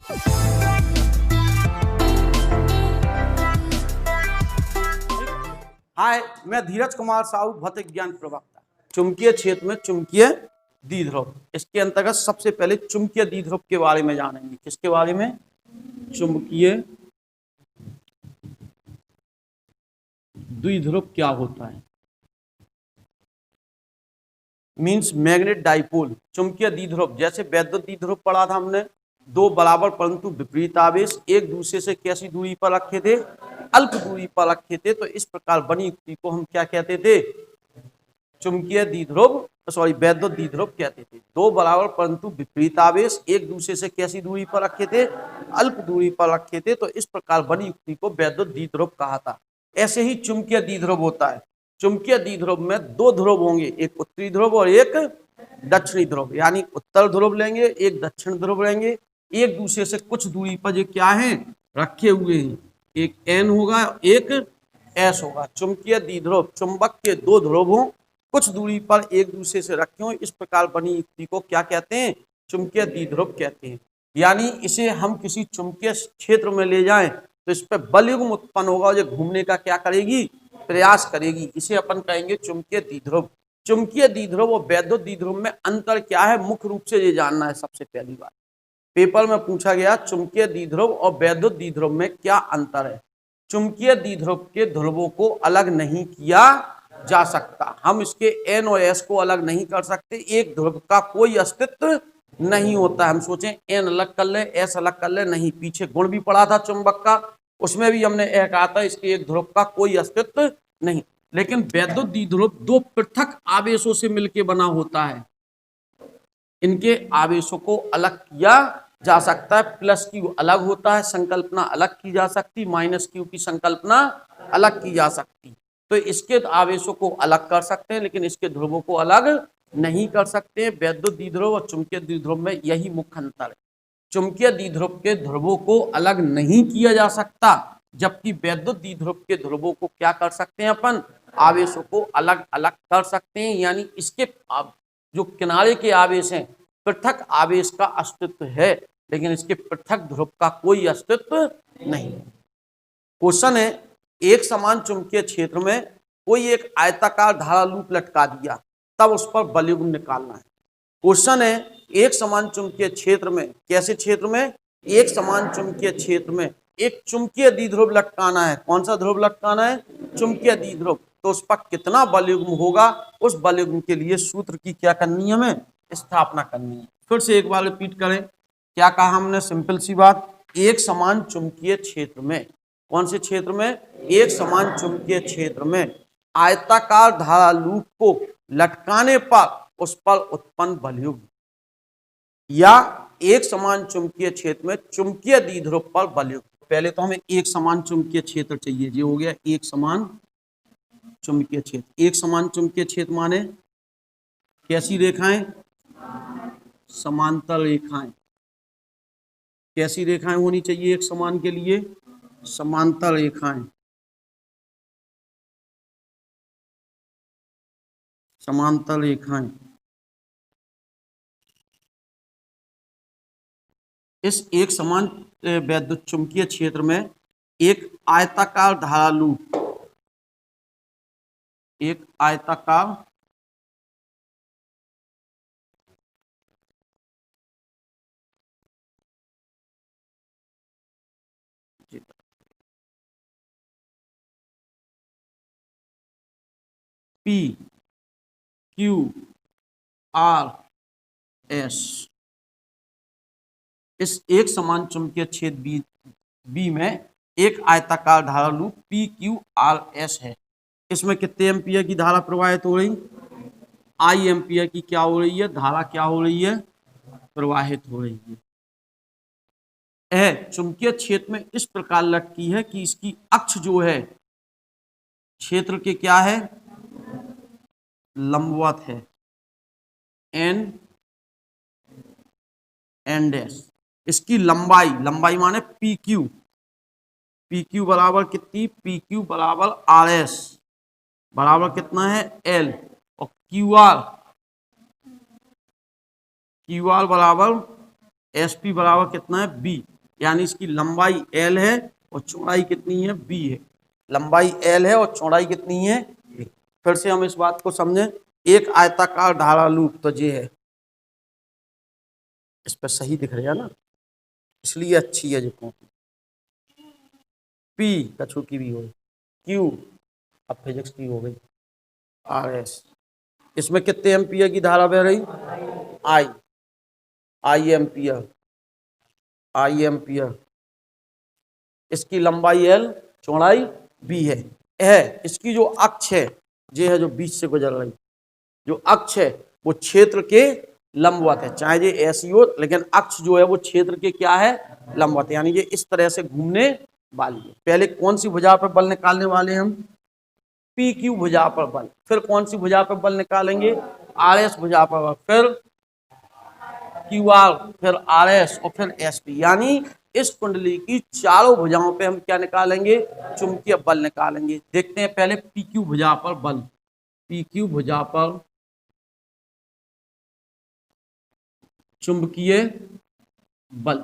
हाय, मैं धीरज कुमार साहू, भौतिक ज्ञान प्रवक्ता। चुंबकीय क्षेत्र में चुंबकीय द्विध्रुव, इसके अंतर्गत सबसे पहले चुंबकीय द्विध्रुव के बारे में जानेंगे। किसके बारे में? चुंबकीय द्विध्रुव क्या होता है? Means magnet dipole. चुंबकीय द्विध्रुव जैसे वैद्युत द्विध्रुव पढ़ा था हमने, दो बराबर परंतु विपरीत आवेश एक दूसरे से कैसी दूरी पर रखे थे? अल्प दूरी पर रखे थे। तो इस प्रकार बनी युक्ति को हम क्या कहते थे? चुंबकीय द्विध्रुव, सॉरी वैद्युत द्विध्रुव कहते थे। दो बराबर परंतु विपरीत आवेश एक दूसरे से कैसी दूरी पर रखे थे? अल्प दूरी पर रखे थे। तो इस प्रकार बनी युक्ति को वैद्युत द्विध्रुव कहा था। ऐसे ही चुंबकीय द्विध्रुव होता है। चुंबकीय द्विध्रुव में दो ध्रुव होंगे, एक उत्तरी ध्रुव और एक दक्षिणी ध्रुव, यानी उत्तर ध्रुव लेंगे, एक दक्षिण ध्रुव लेंगे। एक दूसरे से कुछ दूरी पर ये क्या है? रखे हुए हैं। एक एन होगा, एक एस होगा। चुंबकीय द्विध्रुव, चुंबक के दो ध्रुव हों, कुछ दूरी पर एक दूसरे से रखे हों, इस प्रकार बनी युक्ति को क्या कहते हैं? चुंबकीय द्विध्रुव कहते हैं। यानी इसे हम किसी चुंबकीय क्षेत्र में ले जाएं तो इस पर बलयुग्म उत्पन्न होगा और ये घूमने का क्या करेगी? प्रयास करेगी। इसे अपन कहेंगे चुंबकीय द्विध्रुव। चुंबकीय द्विध्रुव और वैद्युत द्विध्रुव में अंतर क्या है? मुख्य रूप से ये जानना है। सबसे पहली बात, पेपर में पूछा गया चुंबकीय द्विध्रुव और वैद्युत द्विध्रुव में क्या अंतर है। चुंबकीय द्विध्रुव के ध्रुवों को अलग नहीं किया जा सकता। हम इसके एन और एस को अलग नहीं कर सकते। एक ध्रुव का कोई अस्तित्व नहीं होता। हम सोचें एन अलग कर ले, एस अलग कर ले, नहीं। पीछे गुण भी पढ़ा था चुंबक का, उसमें भी हमने यह कहा था इसके एक ध्रुव का कोई अस्तित्व नहीं। लेकिन वैद्युत द्विध्रुव दो पृथक आवेशों से मिलकर बना होता है। इनके आवेशों को अलग किया जा सकता है। प्लस क्यू अलग होता है, संकल्पना अलग की जा सकती, माइनस क्यू की संकल्पना अलग की जा सकती। तो इसके आवेशों को अलग कर सकते हैं, लेकिन इसके ध्रुवों को अलग नहीं कर सकते। वैद्युत द्विध्रुव और चुंबकीय द्विध्रुव में यही मुख्य अंतर है। चुंबकीय द्विध्रुव के ध्रुवों को अलग नहीं किया जा सकता, जबकि वैद्युत द्विध्रुव के ध्रुवों को क्या कर सकते हैं? अपन आवेशों को अलग अलग कर सकते हैं। यानी इसके जो किनारे के आवेश हैं, पृथक आवेश का अस्तित्व है, लेकिन इसके पृथक ध्रुव का कोई अस्तित्व नहीं। क्वेश्चन है, एक समान चुंबकीय क्षेत्र में कोई एक आयताकार धारा लूप लटका दिया, तब उस पर बलयुग्म निकालना है। क्वेश्चन है, एक समान चुंबकीय क्षेत्र में, कैसे क्षेत्र में? एक समान चुंबकीय क्षेत्र में एक चुंबकीय द्विध्रुव लटकाना है। कौन सा ध्रुव लटकाना है? चुंबकीय द्विध्रुव। तो उस पर कितना बलयुग्म होगा? उस बलयुग्म के लिए सूत्र की क्या करनी है? हमें स्थापना करनी है। फिर से एक बार रिपीट करें, क्या कहा हमने? सिंपल सी बात, एक समान चुंबकीय क्षेत्र में, कौन से क्षेत्र में? एक समान चुंबकीय क्षेत्र में आयताकार धारा लूप को लटकाने पर उस पर उत्पन्न बलयुग्म, या एक समान चुंबकीय क्षेत्र में चुंबकीय द्विध्रुव पर बलयुग्म। पहले तो हमें एक समान चुंबकीय क्षेत्र चाहिए। ये हो गया एक समान चुंबकीय क्षेत्र। एक समान चुंबकीय क्षेत्र माने कैसी रेखाएं? समांतर रेखाएं। कैसी रेखाएं होनी चाहिए एक समान के लिए? समांतर रेखाएं। समांतर रेखाएं। इस एक समान वैद्युत चुंबकीय क्षेत्र में एक आयताकार धारा लूप, एक आयताकार पी क्यू आर एस, इस एक समान चुंबकीय क्षेत्र बी में एक आयताकार धारा loop P Q R S है। इसमें कितने एम्पियर की धारा प्रवाहित हो रही? आई एम्पियर की क्या हो रही है? धारा क्या हो रही है? प्रवाहित हो रही है। चुंबकीय क्षेत्र में इस प्रकार लटकी है कि इसकी अक्ष जो है क्षेत्र के क्या है? लंबवत है। N dash. इसकी लंबाई, लंबाई माने पी क्यू बराबर कितनी? पी क्यू बराबर आर एस बराबर कितना है? एल। और क्यू आर बराबर एस पी बराबर कितना है? बी। यानी इसकी लंबाई L है और चौड़ाई कितनी है B है। लंबाई L है और चौड़ाई कितनी है B। फिर से हम इस बात को समझें, एक आयताकार धारा लूप तो ये है, इस पर सही दिख रहा है ना, इसलिए अच्छी है जो कॉपी। P कछु की भी हो, Q अब फिजिक्स की हो गई, RS इसमें कितने एम्पियर की धारा बह रही, I एम्पियर, I एम्पियर। इसकी लंबाई L, चौड़ाई B है। इसकी जो अक्ष है, ये है जो बीच से गुजर रही, जो अक्ष है वो क्षेत्र के लंबवत है, चाहे ये ऐसी हो, लेकिन अक्ष जो है वो क्षेत्र के क्या है, लंबवत है, यानी ये इस तरह से घूमने वाली है। पहले कौन सी भुजा पर बल निकालने वाले हम, PQ भुजा पर बल। फिर कौन सी भुजा पर बल निकालेंगे, RS भुजा पर, फिर QR, फिर RS और फिर SP। यानी इस कुंडली की चारों भुजाओं पे हम क्या निकालेंगे, चुंबकीय बल निकालेंगे। देखते हैं पहले PQ भुजा पर बल। PQ भुजा पर चुंबकीय बल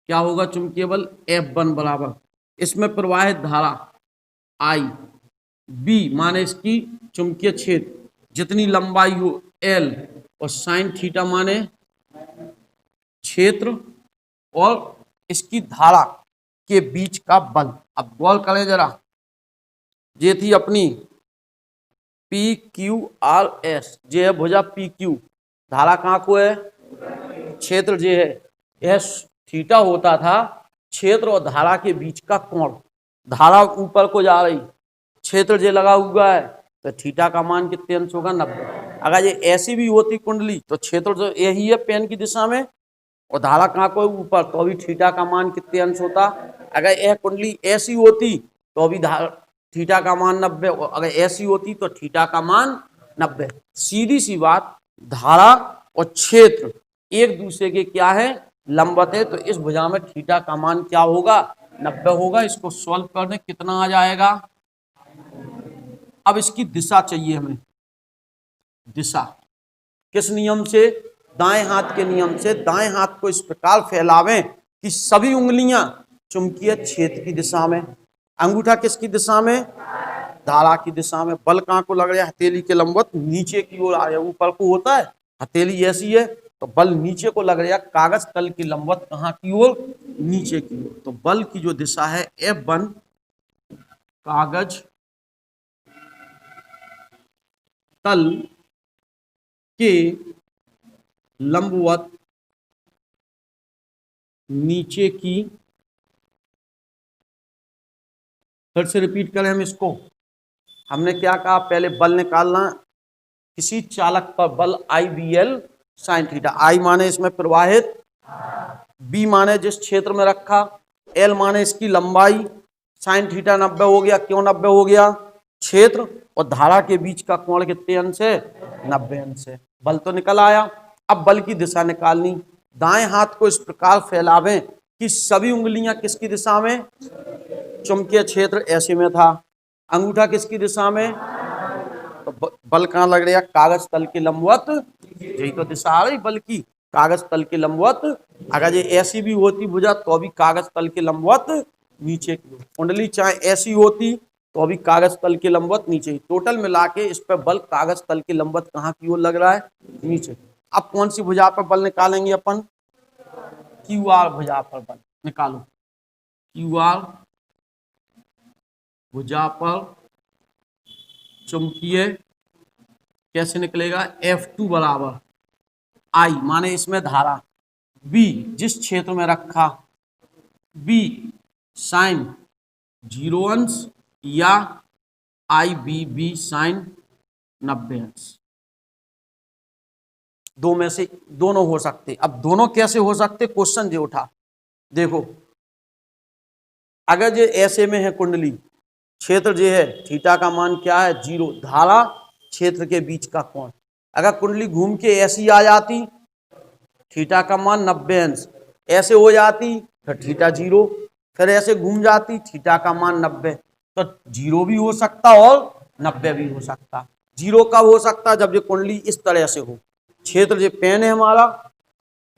क्या होगा, चुंबकीय बल F1 बराबर, इसमें प्रवाहित धारा I, B माने इसकी चुंबकीय क्षेत्र, जितनी लंबाई हो L, और साइन थीटा माने क्षेत्र, और इसकी धारा के बीच का बल। अब गौर करें जरा, ये थी अपनी PQRS, ये है भुजा PQ, धारा कहाँ को है, क्षेत्र जे है, यह थीटा होता था क्षेत्र और धारा के बीच का कोण। धारा ऊपर को जा रही, क्षेत्र जे लगा हुआ है, तो थीटा का मान कितने अंश होगा, 90। अगर ये ऐसी भी होती कुंडली तो क्षेत्र जो यही है पेन की दिशा में, और धारा कहाँ को ऊपर, तो अभी थीटा का मान कितने अंश होता। अगर यह कुंडली ऐसी होती तो अभी थीटा का मान 90, और अगर ऐसी होती तो थीटा का मान 90। सीधी सी बात, धारा और क्षेत्र एक दूसरे के क्या है, लंबवत है, तो इस भुजा में थीटा का मान क्या होगा, 90 होगा। इसको सॉल्व करने कितना आ जाएगा। अब इसकी दिशा चाहिए हमें, दिशा किस नियम से, दाएं हाथ के नियम से। दाएं हाथ को इस प्रकार फैलावें कि सभी उंगलियां चुंबकीय क्षेत्र की दिशा में, अंगूठा किसकी दिशा में, धारा की दिशा में। बल कहाँ को लग रहा है, हथेली के लंबवत नीचे की ओर आ रहा है, ऊपर को होता है, हथेली ऐसी है तो बल नीचे को लग रहा है, कागज तल की लंबवत कहाँ की ओर, नीचे की ओर। तो बल की जो दिशा है F1 कागज तल के लंबवत नीचे की, फिर से रिपीट करें हम इसको। हमने क्या कहा, पहले बल निकालना, किसी चालक पर बल IBL साइन थीटा। I माने इसमें प्रवाहित, B माने जिस क्षेत्र में रखा, L माने इसकी लंबाई, साइन थीटा 90 हो गया। क्यों 90 हो गया, क्षेत्र और धारा के बीच का कोण कितने अंश है, 90 अंश है। बल तो निकल आया। अब बल की दिशा निकालनी, दाएं हाथ को इस प्रकार फैलावें कि सभी उंगलियां किसकी दिशा में, चुंबकीय क्षेत्र ऐसे में था, अंगूठा किसकी दिशा में, तो बल कहाँ लग रहा है, कागज तल के लंबवत। यही तो दिशा आ रही बल की, कागज तल के लंबवत। अगर ये ऐसी भी होती भुजा तो अभी कागज तल के लंबवत नीचे की, कुंडली चाहे ऐसी होती तो अभी कागज तल के लंबवत नीचे ही। टोटल मिला के इस पर बल कागज तल के लंबवत कहाँ की ओर लग रहा है, नीचे। अब कौन सी भुजा पर बल निकालेंगे अपन, QR भुजा पर बल निकालो। QR भुजा पर चुंबकीय कैसे निकलेगा, F2 बराबर I माने इसमें धारा, B जिस क्षेत्र में रखा, B साइन 0 अंश या IBB साइन 90 अंश। दो में से दोनों हो सकते। अब दोनों कैसे हो सकते, क्वेश्चन जो उठा, देखो अगर ये ऐसे में है कुंडली, क्षेत्र जो है थीटा का मान क्या है, 0, धारा क्षेत्र के बीच का कोण। अगर कुंडली घूम के ऐसी आ जाती, थीटा का मान 90 अंश, ऐसे हो जाती फिर थीटा 0, फिर ऐसे घूम जाती, थीटा का मान 90, तो 0 भी हो सकता और 90 भी हो सकता। 0 कब हो सकता, जब ये कुंडली इस तरह से हो, क्षेत्र जो पेन है हमारा,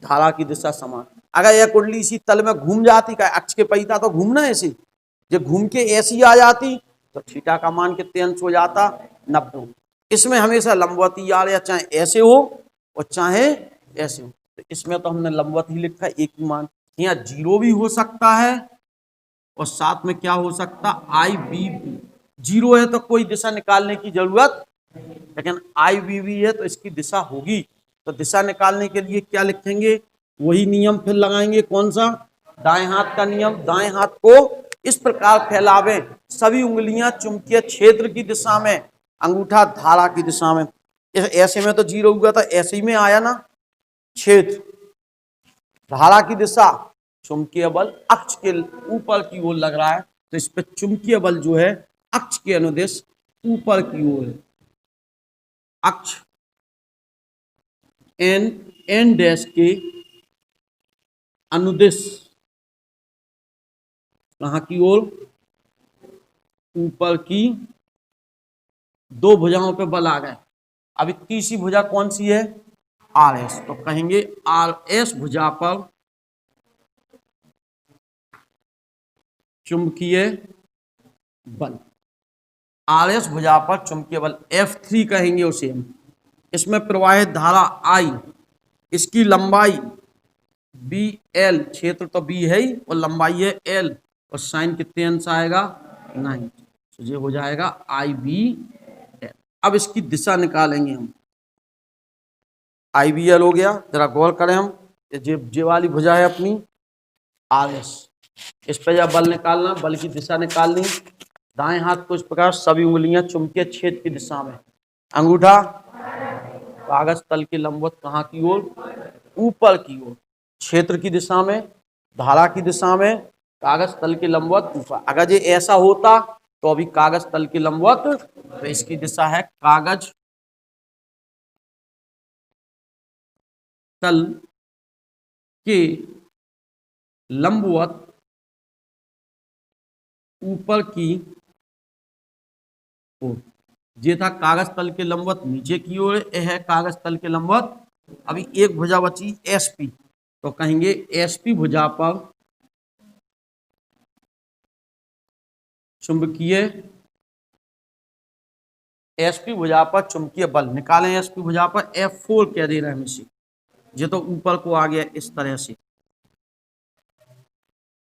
धारा की दिशा समान। अगर यह कुंडली इसी तल में घूम जाती, का अक्ष के पहिता तो घूमना है ऐसे, जब घूम के ऐसी आ जाती तो थीटा का मान कितने अंश हो जाता, 90। इसमें हमेशा लंबवती आ रहा, चाहे ऐसे हो और चाहे ऐसे हो। तो इसमें तो हमने लंबवत ही लिखा, एक ही मान। यहाँ 0 भी हो सकता है और साथ में क्या हो सकता, आई बी बी। 0 है तो कोई दिशा निकालने की जरूरत, लेकिन आई बी बी है तो इसकी दिशा होगी। तो दिशा निकालने के लिए क्या लिखेंगे, वही नियम फिर लगाएंगे। कौन सा, दाएं हाथ का नियम। दाएं हाथ को इस प्रकार फैलावें, सभी उंगलियां चुंबकीय क्षेत्र की दिशा में, अंगूठा धारा की दिशा में। ऐसे में तो 0 हुआ था, ऐसे ही में आया ना, क्षेत्र धारा की दिशा, चुंबकीय बल अक्ष के ऊपर की ओर लग रहा है, तो इस पे चुंबकीय बल जो है अक्ष के अनुदिश ऊपर की ओर है। अक्ष एन डैश के अनुदिश कहाँ की ओर, ऊपर की। दो भुजाओं पे बल आ गए। अभी तीसरी भुजा कौन सी है, आर एस। तो कहेंगे आर एस भुजा पर चुंबकीय बल, आर एस भुजा पर चुंबकीय बल F3 कहेंगे उसे हम। इसमें प्रवाहित धारा I, इसकी लंबाई बी एल, क्षेत्र तो बी है ही और लंबाई है एल, और साइन कितने अंश आएगा, 9। तो ये हो जाएगा आई बी एल। अब इसकी दिशा निकालेंगे हम। आई बी एल हो गया, जरा गौर करें हम, ये वाली भुजा है अपनी आर एस, इस पर जब बल निकालना, बल की दिशा निकालनी, दाएं हाथ को इस प्रकार सभी उंगलियां चुंबकीय क्षेत्र की दिशा में, अंगूठा कागज तल के लंबवत कहाँ की ओर, ऊपर की ओर, क्षेत्र की दिशा में, धारा की दिशा में, कागज तल के लंबवत ऊपर। अगर ये ऐसा होता तो अभी कागज तल के लंबवत, तो इसकी दिशा है कागज तल के लंबवत ऊपर की ओर। ये था कागज तल के लंबवत नीचे की ओर, यह है कागज तल के लंबवत। अभी एक भुजा बची एसपी, तो कहेंगे एसपी भुजा पर चुंबकीय, एसपी भुजा पर चुंबकीय बल निकालें। एसपी भुजा पर F4 कह दे रहे हैं हम इसे, ये तो ऊपर को आ गया इस तरह से।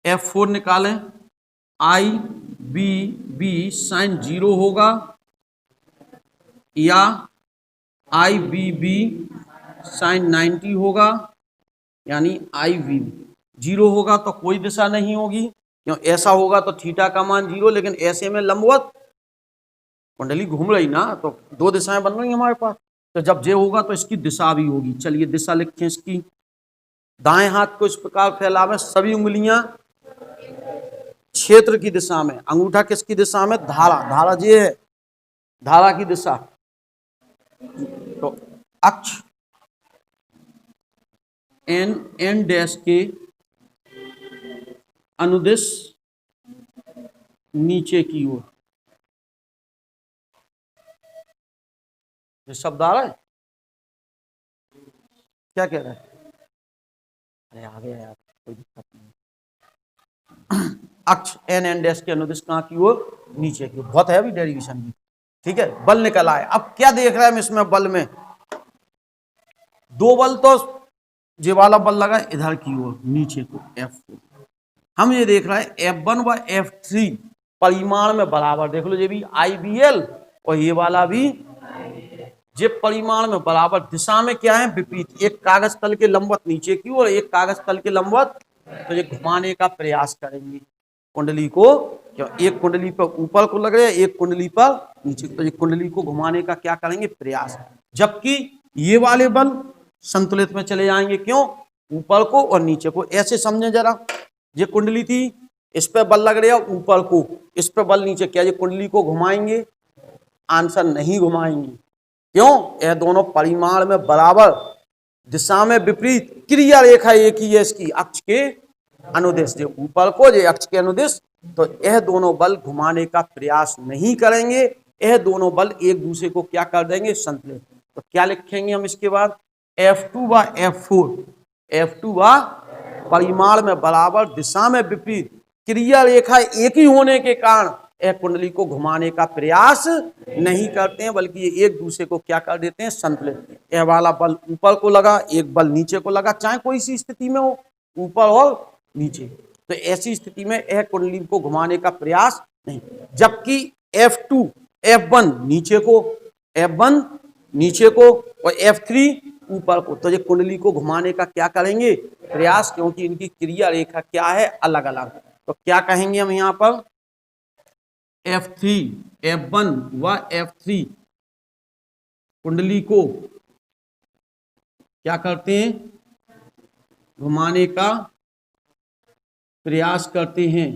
F4 निकालें, आई बी बी साइन 0 होगा या आई बी बी साइन 90 होगा, यानी आई बी 0 होगा तो कोई दिशा नहीं होगी, क्यों ऐसा होगा तो थीटा का मान 0, लेकिन ऐसे में लंबवत कुंडली घूम रही ना, तो दो दिशाएं बन रही हमारे पास, तो जब ये होगा तो इसकी दिशा भी होगी। चलिए दिशा लिखें इसकी। दाएं हाथ को इस प्रकार फैलावें, सभी उंगलियां क्षेत्र की दिशा में, अंगूठा किसकी दिशा में, धारा, धारा ये है धारा की दिशा। तो अक्ष एन डैश के अनुदिश नीचे की ओर। ये शब्द आ रहा है, क्या कह रहा है, अरे आ गया यार, कोई दिक्कत नहीं। अक्ष एन डैश के अनुदिश कहाँ की ओर, नीचे की ओर। बहुत है अभी डेरिवेशन भी, ठीक है। बल निकल आए। अब क्या देख रहे हैं हम इसमें, बल में दो बल, तो ये वाला बल लगा इधर की ओर नीचे को F4। हम ये देख रहे हैं F1 व F3 परिमाण में बराबर। देख लो, ये भी IBL और ये वाला भी, ये परिमाण में बराबर, दिशा में क्या है, विपरीत। एक कागज तल के लंबवत नीचे की ओर, एक कागज तल के लंबवत, तो ये घुमाने का प्रयास करेंगे कुंडली को। क्यों, एक कुंडली पर ऊपर को लग रहा है, एक कुंडली पर नीचे, तो ये कुंडली को घुमाने का क्या करेंगे, प्रयास। जबकि ये वाले बल संतुलित में चले जाएंगे, क्यों, ऊपर को और नीचे को। ऐसे समझे जरा, ये कुंडली थी, इस पे बल लग रहा है ऊपर को, इस पे बल नीचे, क्या ये कुंडली को घुमाएंगे, आंसर नहीं घुमाएंगे। क्यों, यह दोनों परिमाण में बराबर, दिशा में विपरीत, क्रिया रेखा एक ही है इसकी, अक्ष के अनुदिश, जो ऊपर को, जो अक्ष के अनुदिश। तो यह दोनों बल घुमाने का प्रयास नहीं करेंगे, यह दोनों बल एक दूसरे को क्या कर देंगे, संतुलित। तो क्या लिखेंगे हम इसके बाद, F2 व F4 F2 व परिमाण में बराबर दिशा में विपरीत क्रिया रेखा एक ही होने के कारण यह कुंडली को घुमाने का प्रयास नहीं करते हैं, बल्कि ये एक दूसरे को क्या कर देते हैं, संतुलित। यह वाला बल ऊपर को लगा, एक बल नीचे को लगा, चाहे कोई सी स्थिति में हो, ऊपर और नीचे, तो ऐसी स्थिति में यह कुंडली को घुमाने का प्रयास नहीं। जबकि F2 F1 नीचे को, F1 नीचे को और F3 ऊपर को, तो ये कुंडली को घुमाने का क्या करेंगे, प्रयास, क्योंकि इनकी क्रिया रेखा क्या है, अलग अलग। तो क्या कहेंगे हम यहाँ पर, F3 F1 व F3 कुंडली को क्या करते हैं, घुमाने का प्रयास करते हैं।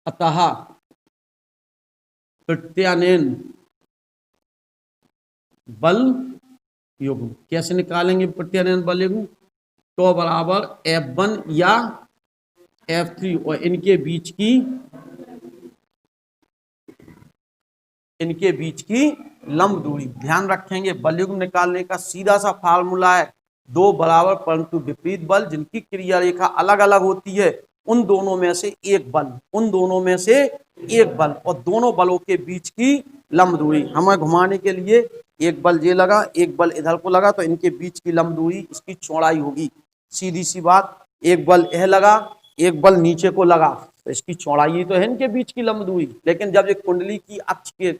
अतः प्रत्यानयन बल युग्म कैसे निकालेंगे, प्रत्यानयन बल युग्म, तो बराबर F1 या F3 और इनके बीच की लंब दूरी। ध्यान रखेंगे बल युग्म निकालने का सीधा सा फार्मूला है, दो बराबर परंतु विपरीत बल जिनकी क्रिया रेखा अलग अलग होती है, उन दोनों में से एक बल, उन दोनों में से एक बल और दोनों बलों के बीच की लंब दूरी। हमें घुमाने के लिए एक बल ये लगा, एक बल इधर को लगा, तो इनके बीच की लंब दूरी इसकी चौड़ाई होगी, सीधी सी बात। एक बल यह लगा, एक बल नीचे को लगा, तो इसकी चौड़ाई तो है इनके बीच की लंब दूरी। लेकिन जब एक कुंडली की अक्ष के,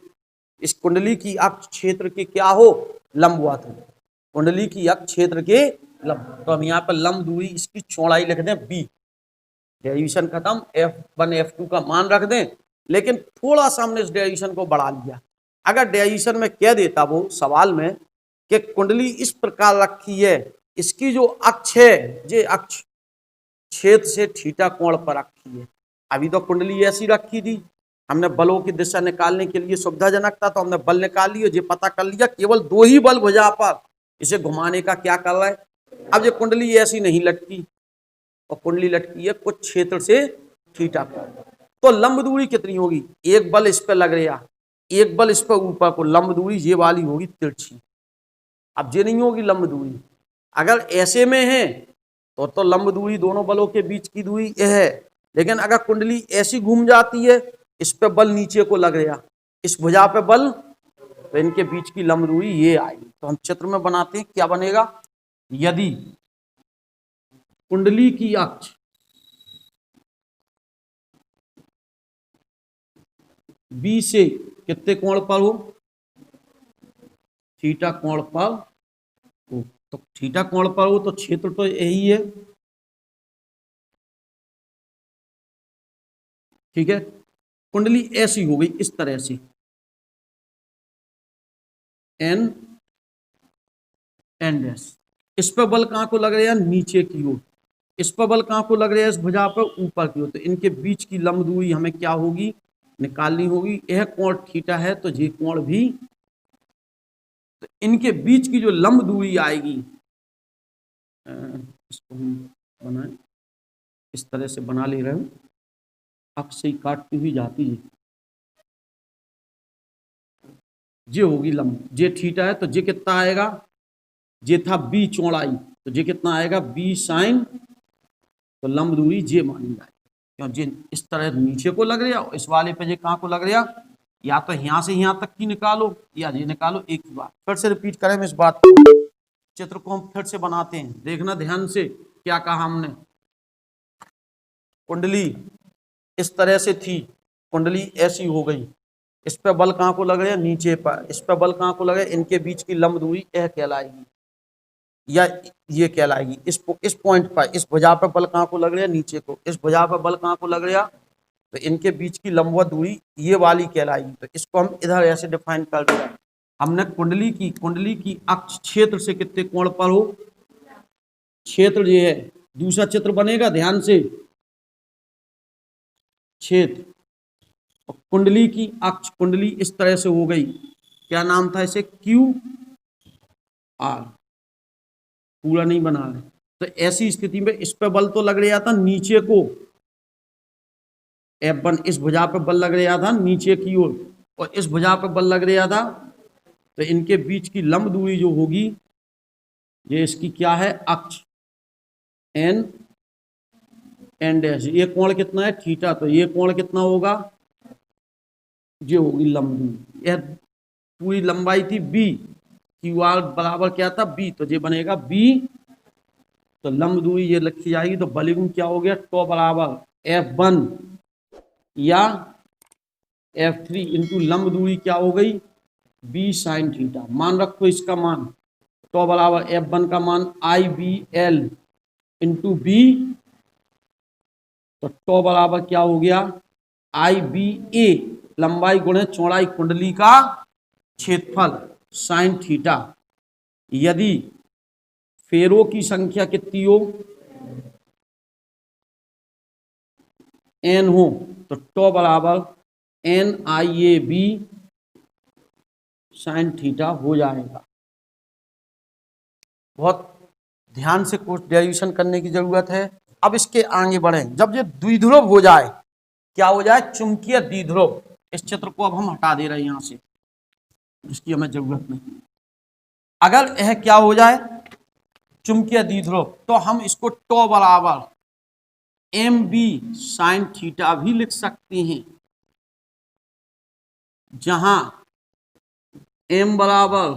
इस कुंडली की अक्ष क्षेत्र के क्या हो, लंबवत हो, कुंडली की अक्ष क्षेत्र के लंब, तो हम यहाँ पर लंब दूरी इसकी चौड़ाई लिख दें b, डेरिवेशन खत्म, F1 F2 का मान रख दें। लेकिन थोड़ा सा हमने इस डेरिवेशन को बढ़ा लिया। अगर डेरिवेशन में कह देता वो सवाल में कि कुंडली इस प्रकार रखी है, इसकी जो अक्ष है, ये अक्ष क्षेत्र से थीटा कोण पर रखी है। अभी तो कुंडली ऐसी रखी थी, हमने बलों की दिशा निकालने के लिए सुविधाजनक था, तो हमने बल निकाल लिए, ये पता कर लिया केवल दो ही बल भुजा पर इसे घुमाने का क्या कर रहा है। अब ये कुंडली ऐसी नहीं लटकी, और कुंडली लटकी है कुछ क्षेत्र से थीटा पर, तो लंब दूरी कितनी होगी, एक बल इस पर लग रहा, एक बल इस पर ऊपर को, लंब दूरी ये वाली होगी तिरछी। अब ये नहीं होगी लंब दूरी, अगर ऐसे में है तो लंब दूरी दोनों बलों के बीच की दूरी यह है। लेकिन अगर कुंडली ऐसी घूम जाती है, इस पे बल नीचे को लग रहा, इस भुजा पे बल, तो इनके बीच की लंब दूरी ये आएगी। तो हम चित्र में बनाते हैं, क्या बनेगा, यदि कुंडली की अक्ष बी से कितने कोण पर हो, थीटा कोण पर हो, तो थीटा कोण पर हो तो क्षेत्र तो यही है, ठीक है। कुंडली ऐसी हो गई इस तरह से, एन एंड एस, इस पर बल कहां को लग रहा है, नीचे की ओर, इस पर बल कहां को लग रहा है, इस भुजा पर ऊपर की ओर, तो इनके बीच की लंब दूरी हमें क्या होगी, निकालनी होगी। यह कोण थीटा है तो ये कोण भी, तो इनके बीच की जो लंब दूरी आएगी, इसको हम बनाए, इस तरह से बना ले रहे हो, अक्ष से काटती हुई जाती है, ये होगी लंब, ये थीटा है तो ये कितना आएगा, ये था बी चौड़ाई, तो ये कितना आएगा बी साइन, तो लंब दूरी ये मानी जाएगी, क्यों जे इस तरह नीचे को लग रहा, इस वाले पे ये कहाँ को लग रहा, या तो यहाँ से यहाँ तक की निकालो या ये निकालो, एक ही बात। फिर से रिपीट करें इस बात को, चित्र को हम फिर से बनाते हैं, देखना ध्यान से क्या कहा हमने। कुंडली इस तरह से थी, कुंडली ऐसी हो गई, इस पे बल कहाँ को लग रहा है, नीचे पर, इस पे बल कहाँ को लग रहा है, इनके बीच की लंब दूरी यह कहलाएगी या ये कहलाएगी। इस पॉइंट पर, इस भुजा पर बल कहाँ को लग रहा है, नीचे को, इस भुजा पर बल कहाँ को लग रहा, तो इनके बीच की लंबवत दूरी ये वाली कहलाएगी। तो इसको हम इधर ऐसे डिफाइन कर दिया हमने, कुंडली की अक्ष क्षेत्र से कितने कोण पर हो, क्षेत्र ये है, दूसरा चित्र बनेगा ध्यान से, क्षेत्र, कुंडली की अक्ष, कुंडली इस तरह से हो गई, क्या नाम था इसे, क्यू आर, पूरा नहीं बना रहे, तो ऐसी स्थिति में इस पे बल तो लग रहा था नीचे को, F1 इस भुजा पे बल लग रहा था नीचे की ओर, और इस भुजा पे बल लग रहा था, तो इनके बीच की लंब दूरी जो होगी ये इसकी क्या है, अक्ष एन एन डैश। ये कोण कितना है, थीटा, तो ये कोण कितना होगा, ये होगी लंब दूरी। यह पूरी लंबाई थी बी, क्यू आर बराबर क्या था, बी, तो ये बनेगा बी, तो लंब दूरी ये लिखी जाएगी। तो बलयुग्म क्या हो गया, टॉ बराबर F1 या F3 इंटू लंब दूरी क्या हो गई, बी साइन थीटा। मान रखो इसका मान, टॉ बराबर F1 का मान IBL इंटू बी, तो टॉ बराबर क्या हो गया, IBA लंबाई गुणे चौड़ाई कुंडली का क्षेत्रफल साइन थीटा। यदि फेरों की संख्या कितनी हो, n हो, तो टॉ बराबर NIAB साइन थीटा हो जाएगा। बहुत ध्यान से कुछ डेरिवेशन करने की जरूरत है। अब इसके आगे बढ़ें, जब ये द्विध्रुव हो जाए, क्या हो जाए, चुंबकीय द्विध्रुव। इस चित्र को अब हम हटा दे रहे हैं यहां से, जिसकी हमें जरूरत नहीं। अगर यह क्या हो जाए, चुंबकीय द्विध्रुव, तो हम इसको टॉ बराबर MB साइन थीटा भी लिख सकते हैं, जहां M बराबर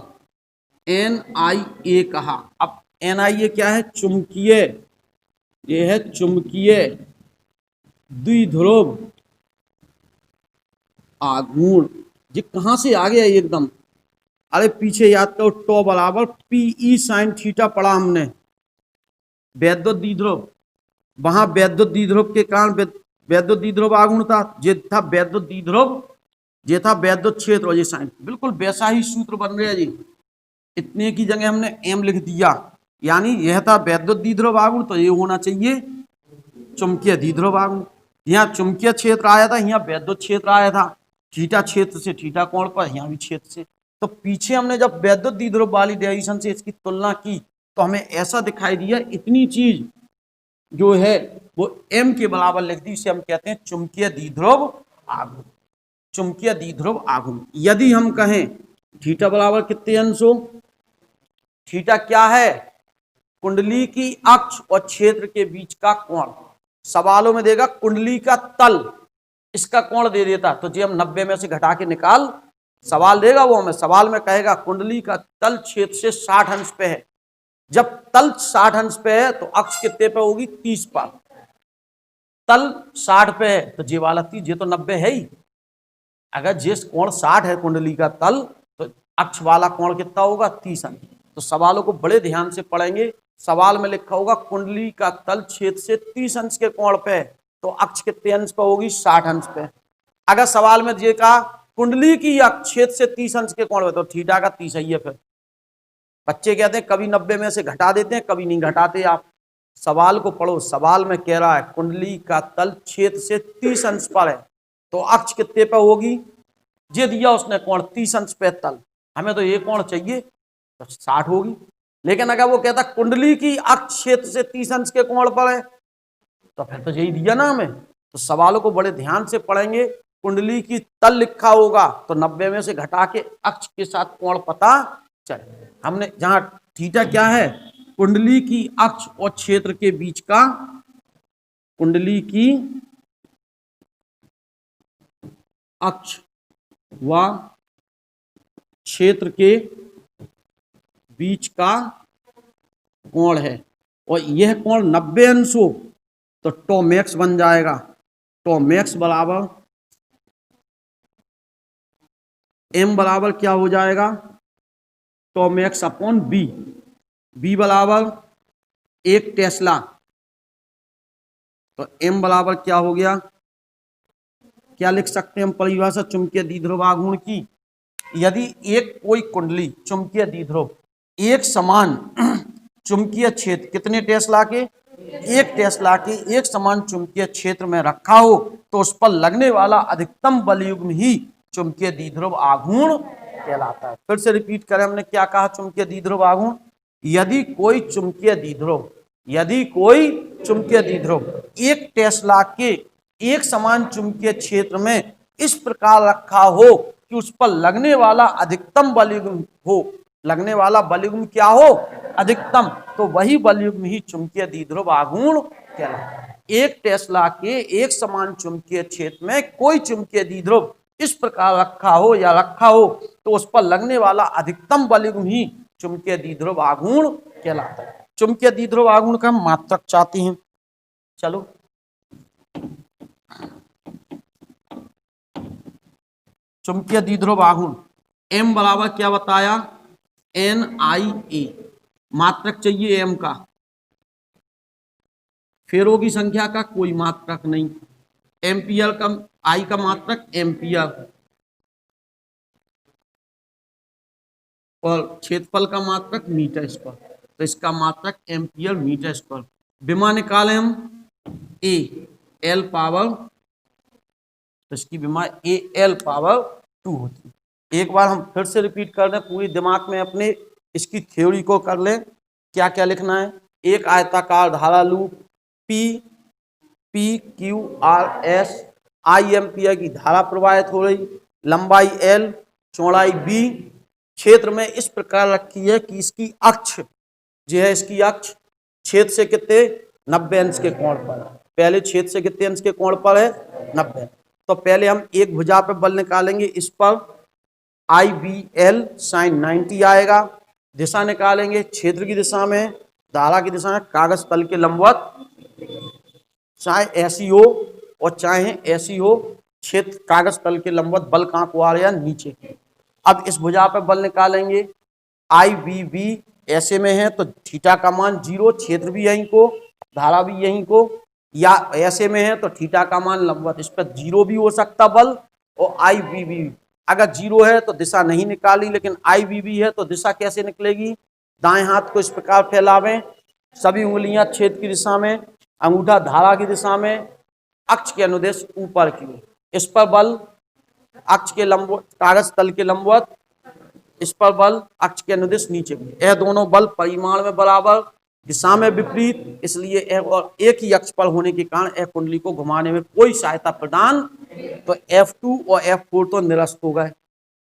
NIA कहा। अब NIA क्या है, चुंबकीय, ये है चुंबकीय द्विध्रुव आघूर्ण। ये कहां से आ गया एकदम, अरे पीछे याद करो, टॉ बराबर PE साइन थीटा पढ़ा हमने, वैद्युत द्विध्रुव। वहां वैद्युत द्विध्रुव के कारण वैद्युत द्विध्रुव आघूर्ण था, ये था वैद्युत द्विध्रुव, ये था वैद्युत क्षेत्र, और ये साइन, बिल्कुल वैसा ही सूत्र बन गया जी। इतने की जगह हमने M लिख दिया, यानी यह था वैद्युत द्विध्रुव आघूर्ण, तो ये होना चाहिए चुंबकीय द्विध्रुव आघूर्ण। यहाँ चुंबकीय क्षेत्र आया था, यहाँ वैद्युत क्षेत्र आया था, थीटा क्षेत्र से थीटा कोण पर, यहाँ भी क्षेत्र से। तो पीछे हमने जब वैद्युत द्विध्रुव वाली डेरिवेशन से इसकी तुलना की, तो हमें ऐसा दिखाई दिया, इतनी चीज जो है वो M के बराबर लिख दी, इसे हम कहते हैं चुंबकीय द्विध्रुव आघूर्ण। चुंबकीय द्विध्रुव आघूर्ण। यदि हम कहें थीटा बराबर कितने अंश हो, थीटा क्या है, कुंडली की अक्ष और क्षेत्र के बीच का कोण। सवालों में देगा कुंडली का तल, इसका कोण दे देता, तो जी हम 90 में से घटा के निकाल, सवाल देगा वो हमें, सवाल में कहेगा कुंडली का तल क्षेत्र से 60 अंश पे है। जब तल 60 अंश पे है तो अक्ष कितने पे होगी, 30 पर। तल 60 पे है तो जे वाला 30, ये तो 90 है ही। अगर जिस कोण 60 है कुंडली का तल, तो अक्ष वाला कोण कितना होगा, 30 अंश। तो सवालों को बड़े ध्यान से पढ़ेंगे। सवाल में लिखा होगा कुंडली का तल क्षेत्र से 30 अंश के कोण पे, तो अक्ष कितने अंश पे होगी, 60 अंश पे। अगर सवाल में ये कहा कुंडली की अक्ष क्षेत्र से 30 अंश के कोण पे, तो थीटा का 30 ही है। फिर बच्चे कहते हैं कभी 90 में से घटा देते हैं, कभी नहीं घटाते। आप सवाल को पढ़ो, सवाल में कह रहा है कुंडली का तल क्षेत्र से 30 अंश पर है, तो अक्ष कितने पे होगी, ये दिया उसने कोण 30 अंश पे तल, हमें तो ये कोण चाहिए, तो 60 होगी। लेकिन अगर वो कहता कुंडली की अक्ष क्षेत्र से 30 अंश के कोण पर है, तो फिर तो यही दिया ना हमें। तो सवालों को बड़े ध्यान से पढ़ेंगे। कुंडली की तल लिखा होगा तो 90 में से घटा के अक्ष के साथ कोण पता चले। हमने जहां थीटा क्या है, कुंडली की अक्ष और क्षेत्र के बीच का, कुंडली की अक्ष व क्षेत्र के बीच का कोण है, और यह कोण 90 अंश हो तो टॉ मैक्स बन जाएगा। टॉ मैक्स बराबर M बराबर क्या हो जाएगा, टॉ मैक्स अपॉन बी। बी बराबर 1 टेस्ला, तो M बराबर क्या हो गया, क्या लिख सकते हैं हम परिभाषा चुंबकीय द्विध्रुव आघूर्ण की। यदि एक कोई कुंडली चुंबकीय द्विध्रुव एक समान चुंबकीय क्षेत्र कितने टेस्ला के, 1 टेस्ला के एक समान चुंबकीय क्षेत्र में रखा हो, तो उस पर लगने वाला अधिकतम बलयुग्म ही चुंबकीय द्विध्रुव आघूर्ण कहलाता है। फिर से रिपीट करें, हमने क्या कहा, चुंबकीय द्विध्रुव आघूर्ण। यदि कोई चुंबकीय द्विध्रुव, यदि कोई चुंबकीय द्विध्रुव 1 टेस्ला के एक समान चुंबकीय क्षेत्र में इस प्रकार रखा हो कि उस पर लगने वाला अधिकतम बलयुग्म हो, लगने वाला बल युग्म क्या हो, अधिकतम, तो वही बल युग्म ही चुंबकीय द्विध्रुव आघूर्ण कहलाता है। एक टेस्ला के एक समान चुंबकीय क्षेत्र में कोई चुंबकीय द्विध्रुव इस प्रकार रखा हो तो उस पर लगने वाला अधिकतम बल युग्म ही चुंबकीय द्विध्रुव आघूर्ण कहलाता है। चुंबकीय द्विध्रुव आघूर्ण का मात्रक चाहते हैं, चलो चुंबकीय द्विध्रुव आघूर्ण m बराबर क्या बताया, NIA, मात्रक चाहिए m का, फेरों की संख्या का कोई मात्रक नहीं, एम्पियर का I का मात्रक एम्पियर और क्षेत्रफल का मात्रक मीटर स्क्वायर, तो इसका मात्रक एम्पियर मीटर स्क्वायर। विमा निकालें हम A L पावर, तो इसकी विमा AL पावर 2 होती है। एक बार हम फिर से रिपीट कर दें, पूरी दिमाग में अपने इसकी थ्योरी को कर लें। क्या क्या लिखना है, एक आयताकार धारा लूप PQRS I एम्पियर की धारा प्रवाहित हो रही, लंबाई L, चौड़ाई B, क्षेत्र में इस प्रकार रखी है कि इसकी अक्ष जो है, इसकी अक्ष क्षेत्र से कितने 90 अंश के कोण पर, पहले क्षेत्र से कितने अंश के कोण पर है 90। तो पहले हम एक भुजा पर बल निकालेंगे, इस पर IBL sin 90 आएगा। दिशा निकालेंगे क्षेत्र की दिशा में, धारा की दिशा में, कागज तल के लंबवत, चाहे ऐसी हो और चाहे ऐसी हो, क्षेत्र कागज तल के लंबवत, बल कहाँ को आ रहा है, नीचे की। अब इस भुजा पर बल निकालेंगे, IBB ऐसे में है तो थीटा का मान 0, क्षेत्र भी यहीं को, धारा भी यहीं को, या ऐसे में है तो थीटा का मान लंबवत, इस पर 0 भी हो सकता बल, और IBB अगर 0 है तो दिशा नहीं निकाली, लेकिन IBB है तो दिशा कैसे निकलेगी, दाएं हाथ को इस प्रकार फैलावें, सभी उंगलियां क्षेत्र की दिशा में, अंगूठा धारा की दिशा में, अक्ष के अनुदेश ऊपर की ओर, इस पर बल अक्ष के लंबवत, कागज तल के लंबवत, इस पर बल अक्ष के अनुदिश नीचे की। यह दोनों बल परिमाण में बराबर, दिशा में विपरीत, इसलिए और एक ही अक्ष पर होने के कारण यह कुंडली को घुमाने में कोई सहायता प्रदान, तो F2 और F4 तो निरस्त हो गए,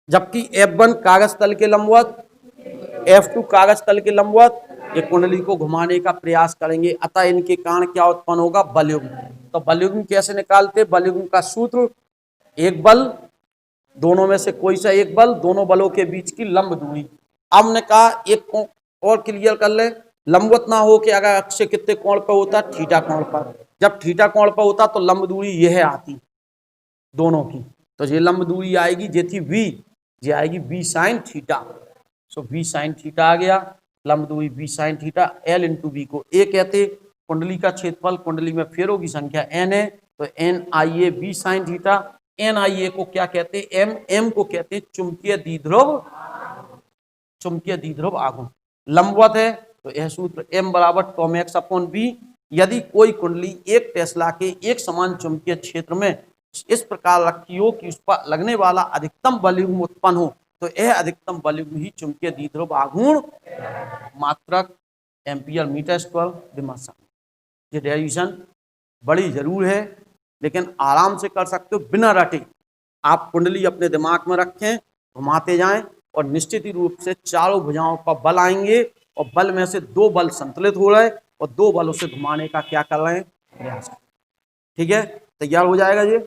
जबकि F1 कागज तल के लंबवत, F2 कागज तल के लंबवत ये कुंडली को घुमाने का प्रयास करेंगे, अतः इनके कारण क्या उत्पन्न होगा, बल युग्म। तो बल युग्म कैसे निकालते, बल युग्म का सूत्र, एक बल, दोनों में से कोई सा एक बल, दोनों बलों के बीच की लंब दूरी। अब हमने कहा एक और क्लियर कर ले, लंबवत ना हो कि अगर अक्ष से कितने कोण पर होता, थीटा कोण पर, जब थीटा कोण पर होता तो लंब दूरी यह आती दोनों की, तो ये लंब दूरी आएगी, ये थी V, ये आएगी B साइन थीटा, सो B साइन थीटा आ गया, लंब दूरी B sine theta, L into B को A कहते, कुंडली का क्षेत्रफल, कुंडली में फेरों की संख्या N है, तो NIA B sine theta, NIA को क्या कहते हैं, M को कहते हैं चुंबकीय द्विध्रुव आघूर्ण। लंबवत है तो यह सूत्र M बराबर टॉमेक्स अपॉन B। यदि कोई कुंडली एक टेस्ला के एक समान चुंबकीय क्षेत्र में इस प्रकार रखी हो कि उस पर लगने वाला अधिकतम बल युग्म उत्पन्न हो, तो यह अधिकतम बल युग्म ही चुंबकीय द्विध्रुव आघूर्ण, मात्रक एम्पियर मीटर स्क्वायर विमर्शन। ये डेरिवेशन बड़ी जरूर है, लेकिन आराम से कर सकते हो बिना रटे। आप कुंडली अपने दिमाग में रखें, घुमाते जाएं, और निश्चित ही रूप से चारों भुजाओं पर बल आएंगे, और बल में से 2 बल संतुलित हो रहे और 2 बलों से घुमाने का क्या कर रहे हैं, प्रयास। ठीक है, तैयार हो जाएगा ये।